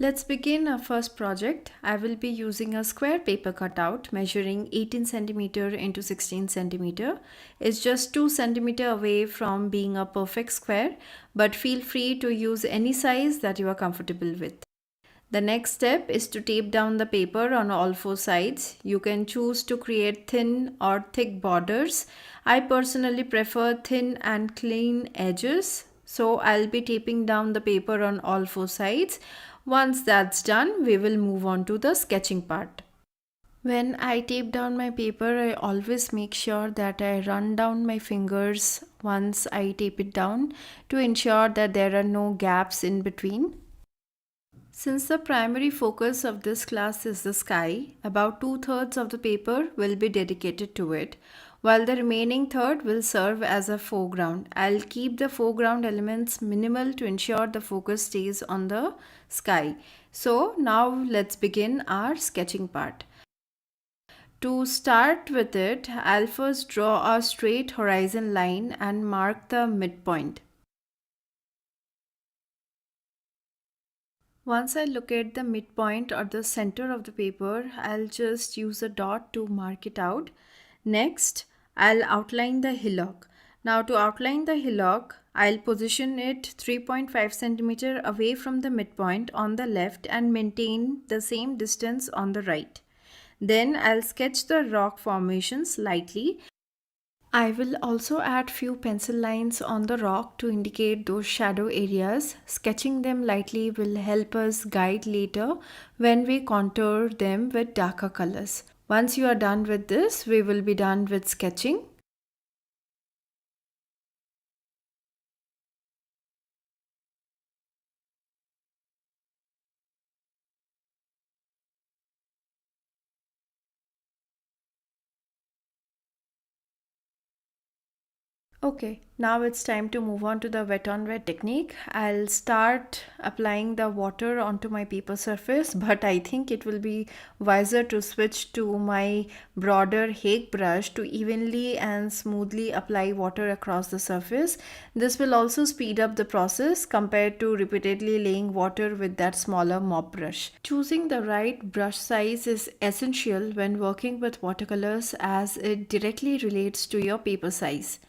Let's begin our first project. I will be using a square paper cutout measuring 18 centimeter into 16 centimeter. It's just 2 centimeter away from being a perfect square, but feel free to use any size that you are comfortable with. The next step is to tape down the paper on all four sides. You can choose to create thin or thick borders. I personally prefer thin and clean edges, so I'll be taping down the paper on all four sides. Once that's done, we will move on to the sketching part. When I tape down my paper, I always make sure that I run down my fingers once I tape it down to ensure that there are no gaps in between. Since the primary focus of this class is the sky, about 2/3 of the paper will be dedicated to it, while the remaining third will serve as a foreground. I'll keep the foreground elements minimal to ensure the focus stays on the sky. So now let's begin our sketching part. To start with it, I'll first draw a straight horizon line and mark the midpoint. Once I locate the midpoint or the center of the paper, I'll just use a dot to mark it out. Next, I'll outline the hillock. Now to outline the hillock, I'll position it 3.5 centimeter away from the midpoint on the left and maintain the same distance on the right. Then I'll sketch the rock formations lightly. I will also add few pencil lines on the rock to indicate those shadow areas. Sketching them lightly will help us guide later when we contour them with darker colors. Once you are done with this, we will be done with sketching. Okay, now it's time to move on to the wet on wet technique. I'll start applying the water onto my paper surface, but I think it will be wiser to switch to my broader Hague brush to evenly and smoothly apply water across the surface. This will also speed up the process compared to repeatedly laying water with that smaller mop brush. Choosing the right brush size is essential when working with watercolors as it directly relates to your paper size.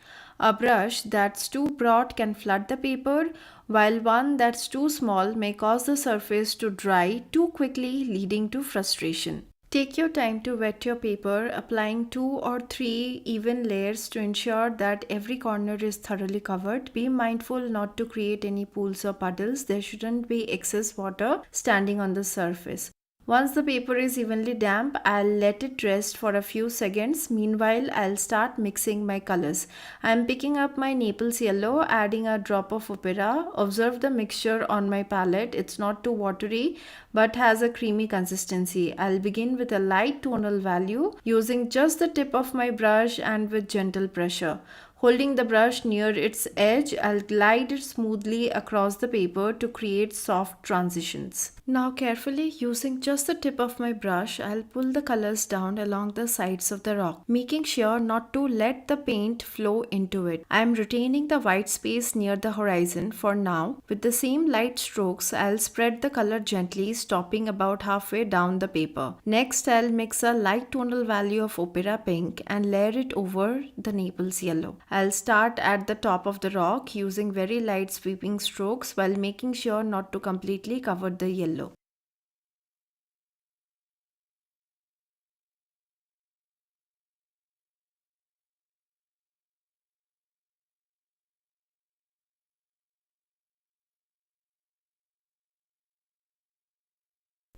A brush that's too broad can flood the paper, while one that's too small may cause the surface to dry too quickly, leading to frustration. Take your time to wet your paper, applying 2 or 3 even layers to ensure that every corner is thoroughly covered. Be mindful not to create any pools or puddles. There shouldn't be excess water standing on the surface. Once the paper is evenly damp, I'll let it rest for a few seconds. Meanwhile, I'll start mixing my colors. I'm picking up my Naples yellow, adding a drop of opera. Observe the mixture on my palette. It's not too watery, but has a creamy consistency. I'll begin with a light tonal value, using just the tip of my brush and with gentle pressure. Holding the brush near its edge, I'll glide it smoothly across the paper to create soft transitions. Now carefully using just the tip of my brush, I'll pull the colors down along the sides of the rock, making sure not to let the paint flow into it. I'm retaining the white space near the horizon for now. With the same light strokes, I'll spread the color gently, stopping about halfway down the paper. Next, I'll mix a light tonal value of opera pink and layer it over the Naples yellow. I'll start at the top of the rock using very light sweeping strokes while making sure not to completely cover the yellow.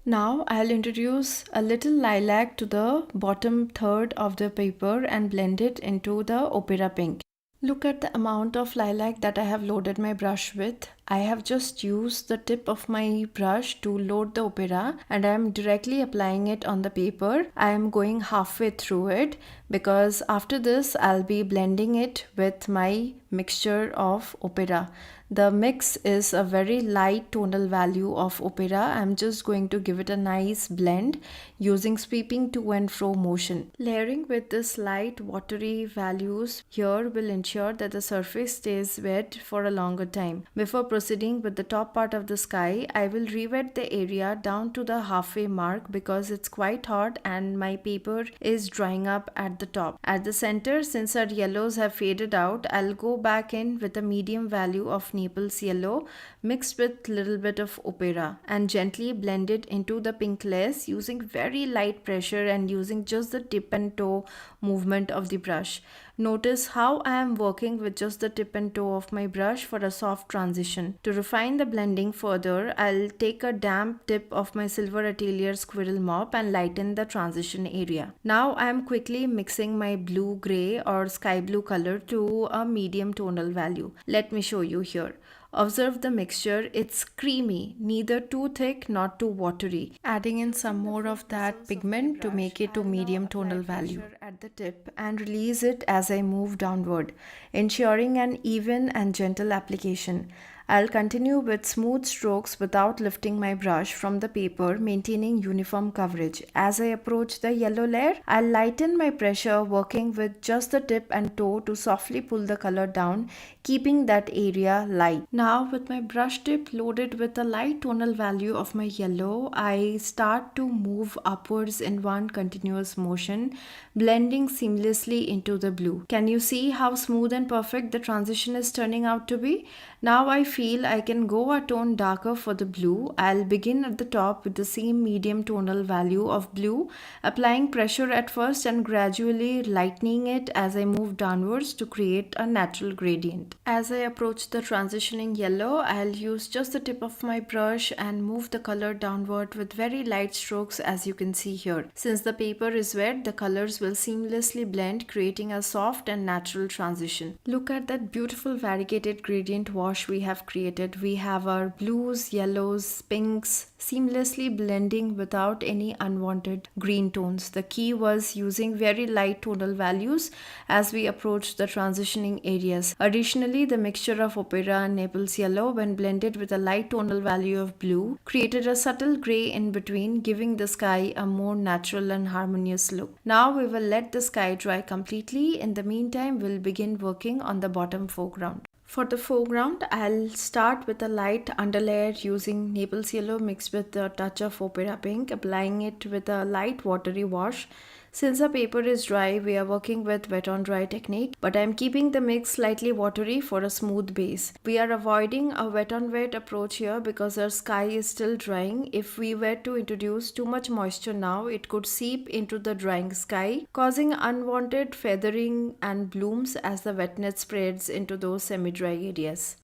Now I'll introduce a little lilac to the bottom third of the paper and blend it into the opera pink. Look at the amount of lilac that I have loaded my brush with. I have just used the tip of my brush to load the opera and I am directly applying it on the paper. I am going halfway through it because after this I'll be blending it with my mixture of opera. The mix is a very light tonal value of opera. I'm just going to give it a nice blend using sweeping to and fro motion. Layering with this light watery values here will ensure that the surface stays wet for a longer time. Before proceeding proceeding with the top part of the sky, I will rewet the area down to the halfway mark because it's quite hot and my paper is drying up at the top. At the center, since our yellows have faded out, I'll go back in with a medium value of Naples yellow mixed with little bit of opera and gently blend it into the pink lace using very light pressure and using just the tip and toe movement of the brush. Notice how I am working with just the tip and toe of my brush for a soft transition. To refine the blending further, I'll take a damp tip of my Silver Atelier squirrel mop and lighten the transition area. Now I am quickly mixing my blue gray or sky blue color to a medium tonal value. Let me show you here. Observe the mixture, it's creamy, neither too thick nor too watery. Adding in some more of that pigment to make it to medium tonal value. At the tip and release it as I move downward, ensuring an even and gentle application. I'll continue with smooth strokes without lifting my brush from the paper, maintaining uniform coverage. As I approach the yellow layer, I'll lighten my pressure, working with just the tip and toe to softly pull the color down, keeping that area light. Now, with my brush tip loaded with a light tonal value of my yellow, I start to move upwards in one continuous motion, blending seamlessly into the blue. Can you see how smooth and perfect the transition is turning out to be? Now I feel I can go a tone darker for the blue. I'll begin at the top with the same medium tonal value of blue, applying pressure at first and gradually lightening it as I move downwards to create a natural gradient. As I approach the transitioning yellow, I'll use just the tip of my brush and move the color downward with very light strokes, as you can see here. Since the paper is wet, the colors will seamlessly blend, creating a soft and natural transition. Look at that beautiful variegated gradient wash we have created. We have our blues, yellows, pinks seamlessly blending without any unwanted green tones. The key was using very light tonal values as we approached the transitioning areas. Additionally, the mixture of opera and Naples yellow, when blended with a light tonal value of blue, created a subtle gray in between, giving the sky a more natural and harmonious look. Now we will let the sky dry completely. In the meantime, we'll begin working on the bottom foreground. For the foreground, I'll start with a light underlayer using Naples yellow mixed with a touch of opera pink, applying it with a light watery wash. Since the paper is dry, we are working with wet on dry technique, but I'm keeping the mix slightly watery for a smooth base. We are avoiding a wet on wet approach here because our sky is still drying. If we were to introduce too much moisture now, it could seep into the drying sky, causing unwanted feathering and blooms as the wetness spreads into those semi-dry areas.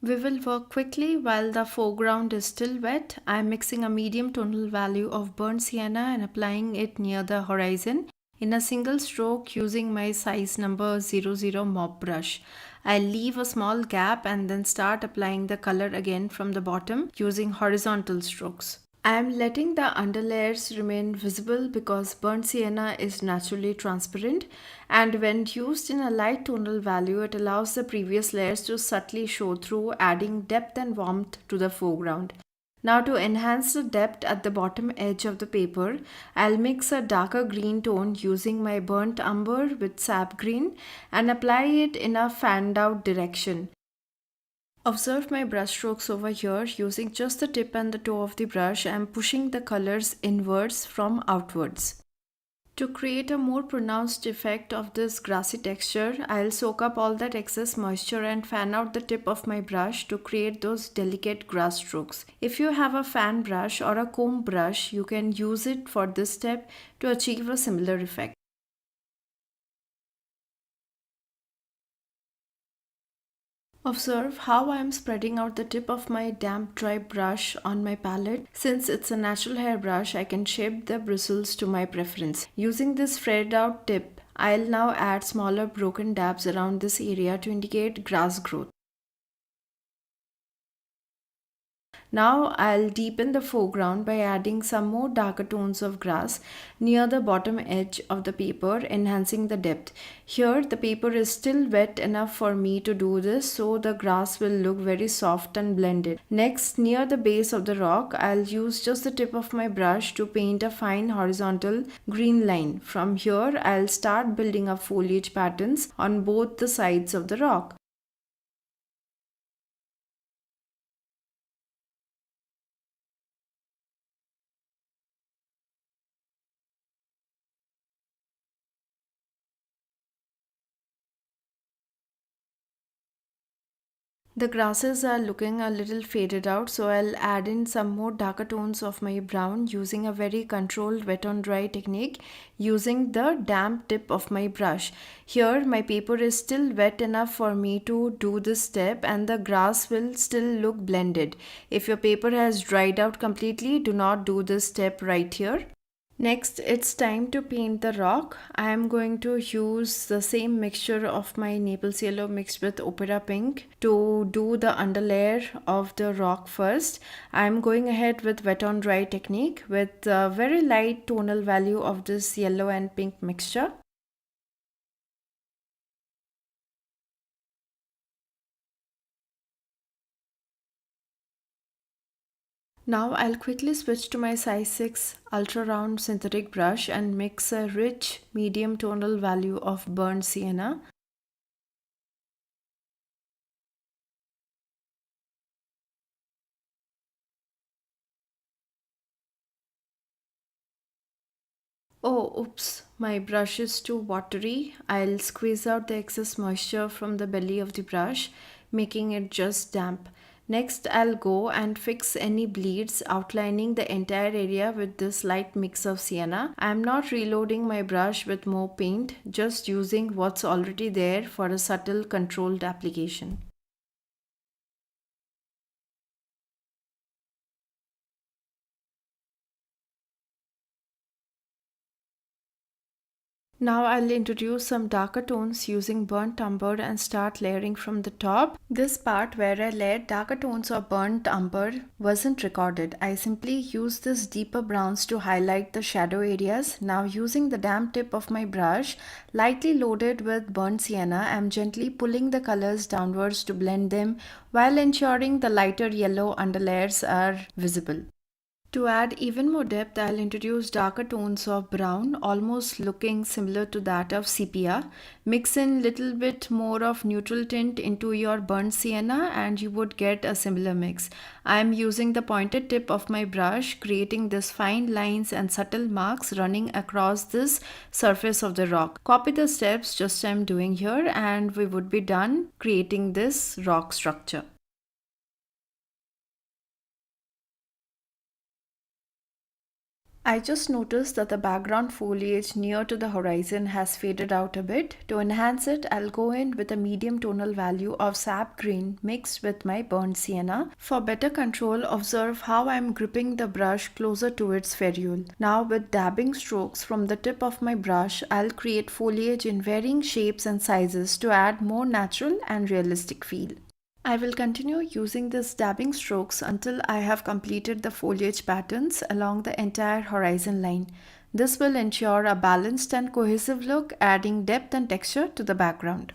We will work quickly while the foreground is still wet. I am mixing a medium tonal value of burnt sienna and applying it near the horizon in a single stroke using my size number 00 mop brush. I'll leave a small gap and then start applying the color again from the bottom using horizontal strokes. I am letting the underlayers remain visible because burnt sienna is naturally transparent, and when used in a light tonal value, it allows the previous layers to subtly show through, adding depth and warmth to the foreground. Now, to enhance the depth at the bottom edge of the paper, I'll mix a darker green tone using my burnt umber with sap green and apply it in a fanned out direction. Observe my brush strokes over here. Using just the tip and the toe of the brush, I am pushing the colors inwards from outwards. To create a more pronounced effect of this grassy texture, I'll soak up all that excess moisture and fan out the tip of my brush to create those delicate grass strokes. If you have a fan brush or a comb brush, you can use it for this step to achieve a similar effect. Observe how I am spreading out the tip of my damp dry brush on my palette. Since it's a natural hair brush, I can shape the bristles to my preference. Using this spread out tip, I'll now add smaller broken dabs around this area to indicate grass growth. Now I'll deepen the foreground by adding some more darker tones of grass near the bottom edge of the paper, enhancing the depth. Here the paper is still wet enough for me to do this, so the grass will look very soft and blended. Next, near the base of the rock, I'll use just the tip of my brush to paint a fine horizontal green line. From here, I'll start building up foliage patterns on both the sides of the rock. The grasses are looking a little faded out, so I'll add in some more darker tones of my brown using a very controlled wet on dry technique using the damp tip of my brush. Here my paper is still wet enough for me to do this step and the grass will still look blended. If your paper has dried out completely, do not do this step right here. Next, it's time to paint the rock. I am going to use the same mixture of my Naples yellow mixed with opera pink to do the underlayer of the rock first. I am going ahead with wet on dry technique with a very light tonal value of this yellow and pink mixture. Now I'll quickly switch to my size 6 ultra round synthetic brush and mix a rich medium tonal value of burnt sienna. Oh, oops, my brush is too watery. I'll squeeze out the excess moisture from the belly of the brush, making it just damp. Next, I'll go and fix any bleeds, outlining the entire area with this light mix of sienna. I'm not reloading my brush with more paint, just using what's already there for a subtle controlled application. Now I'll introduce some darker tones using burnt umber and start layering from the top. This part where I layered darker tones of burnt umber wasn't recorded. I simply used this deeper browns to highlight the shadow areas. Now using the damp tip of my brush, lightly loaded with burnt sienna, I'm gently pulling the colors downwards to blend them while ensuring the lighter yellow underlayers are visible. To add even more depth, I'll introduce darker tones of brown, almost looking similar to that of sepia. Mix in little bit more of neutral tint into your burnt sienna and you would get a similar mix. I'm using the pointed tip of my brush, creating this fine lines and subtle marks running across this surface of the rock. Copy the steps just I'm doing here and we would be done creating this rock structure. I just noticed that the background foliage near to the horizon has faded out a bit. To enhance it, I'll go in with a medium tonal value of sap green mixed with my burnt sienna. For better control, observe how I'm gripping the brush closer to its ferrule. Now with dabbing strokes from the tip of my brush, I'll create foliage in varying shapes and sizes to add more natural and realistic feel. I will continue using these dabbing strokes until I have completed the foliage patterns along the entire horizon line. This will ensure a balanced and cohesive look, adding depth and texture to the background.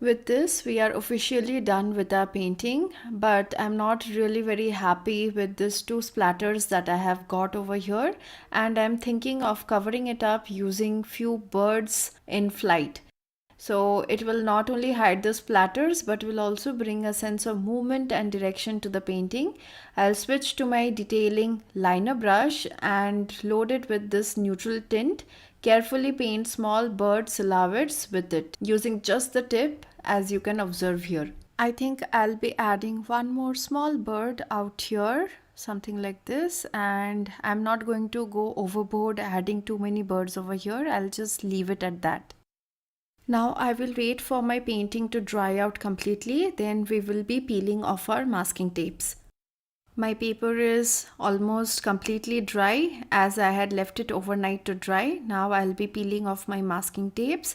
With this, we are officially done with our painting, but I'm not really very happy with these two splatters that I have got over here, and I'm thinking of covering it up using few birds in flight. So it will not only hide the splatters but will also bring a sense of movement and direction to the painting. I'll switch to my detailing liner brush and load it with this neutral tint. Carefully paint small bird silhouettes with it using just the tip as you can observe here. I think I'll be adding one more small bird out here, something like this, and I'm not going to go overboard adding too many birds over here. I'll just leave it at that. Now I will wait for my painting to dry out completely, then we will be peeling off our masking tapes. My paper is almost completely dry as I had left it overnight to dry. Now I'll be peeling off my masking tapes.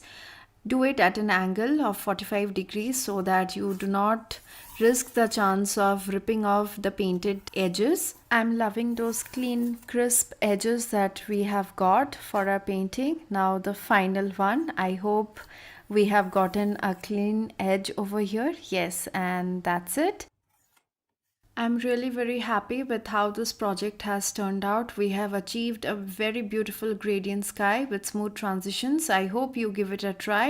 Do it at an angle of 45 degrees so that you do not risk the chance of ripping off the painted edges. I'm loving those clean, crisp edges that we have got for our painting. Now the final one. I hope we have gotten a clean edge over here. Yes, and that's it. I'm really very happy with how this project has turned out. We have achieved a very beautiful gradient sky with smooth transitions. I hope you give it a try.